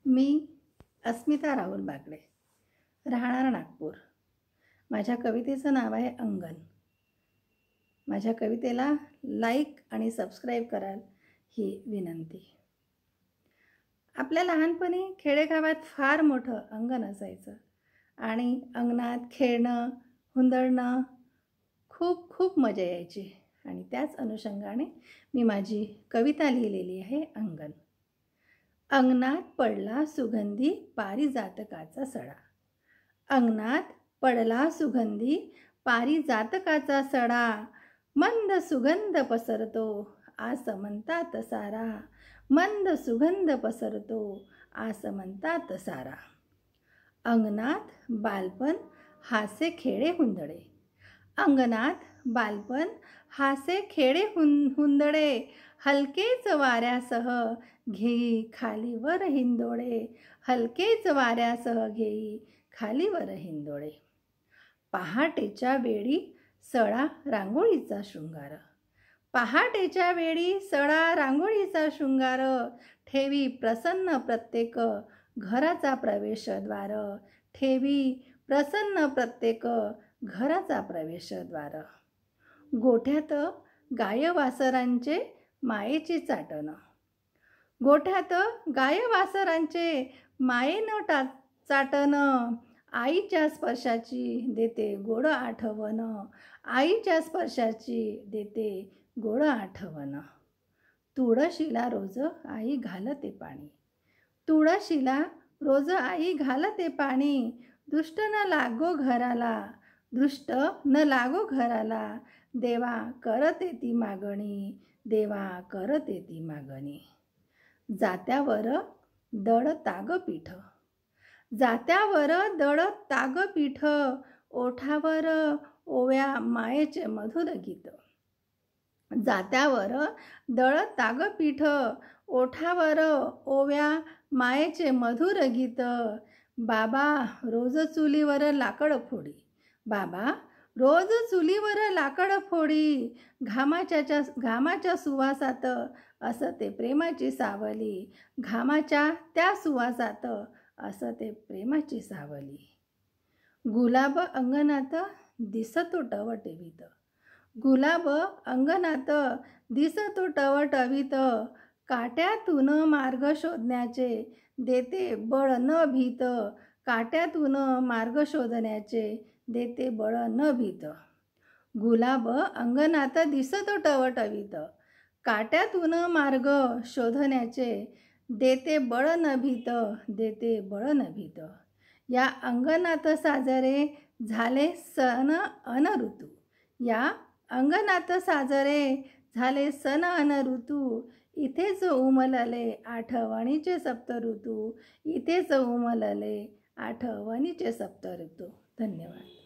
मी अस्मिता राहुल बागडे, राहणार नागपूर। माझ्या कवितेचं नाव आहे अंगण। माझ्या कवितेला लाईक आणि सबस्क्राईब कराल ही विनंती। आपल्या लहानपणी खेडेगावात फार मोठं अंगण असायचं आणि अंगणात खेळणं, हुंदडणं खूप खूप मजा यायची आणि त्याच अनुषंगाने मी माझी कविता लिहिलेली आहे अंगण। अंगणात पडला सुगंधी पारिजातकाचा सडा। अंगणात पडला सुगंधी पारिजातकाचा सडा। मंद सुगंध पसरतो आसमंतात सारा। मंद सुगंध पसरतो आसमंतात सारा। अंगणात बालपण हासे खेळे हुंदडे। अंगणात बालपण हासे खेळे हुंदडे। हलकेच वाऱ्यासह घेई खालीवर हिंदोळे। हलकेच वाऱ्यासह घेई खालीवर हिंदोळे। पहाटेच्या वेळी सडा रांगोळीचा शृंगार। पहाटेच्या वेळी सडा रांगोळीचा शृंगार। ठेवी प्रसन्न प्रत्येक घराचा प्रवेशद्वार। ठेवी प्रसन्न प्रत्येक घराचा प्रवेशद्वार। गोठ्यात गाय वासरांचे मायेची चाटण। गोठ्यात गाय वासरांचे मायेनं चाटण। आईच्या स्पर्शाची देते गोड आठवण। आईच्या स्पर्शाची देते गोड आठवण। तुळशीला रोज आई घालते पाणी। तुळशीला रोज आई घालते पाणी। दृष्ट न लागो घराला। दृष्ट न लागो घराला। देवा करते ती मागणी। देवा करते ती मागणी। जात्यावर दळ ताग पीठ। जात्यावर दळ ताग पीठ। ओठावर ओव्या मायेचे मधुर गीत। जात्यावर दळ ताग पीठ। ओठावर ओव्या मायेचे मधुर गीत। बाबा रोज चुलीवर लाकड फोडी। बाबा रोज चुलीवर लाकड फोडी। घामाच्या सुवासात असते प्रेमाची सावली। घामाच्या त्या सुवासात असते प्रेमाची सावली। गुलाब अंगणात दिसतो टवटवीत। गुलाब अंगणात दिसतो टवटवीत। काट्यातून मार्ग शोधण्याचे देते बळ न भीत। काट्यातून मार्ग शोधण्याचे देते बळ न भीत। गुलाब अंगणात दिसतो टवटवीत। काट्यातून मार्ग शोधण्याचे देते बळ न भीत। देते बळ न भीत। या अंगणात साजरे झाले सण अन ऋतू। या अंगणात साजरे झाले सण अन ऋतू। इथेच उमलले आठवणीचे सप्तऋतू। इथेच उमलले आठवणीचे सप्तऋतू। धन्यवाद।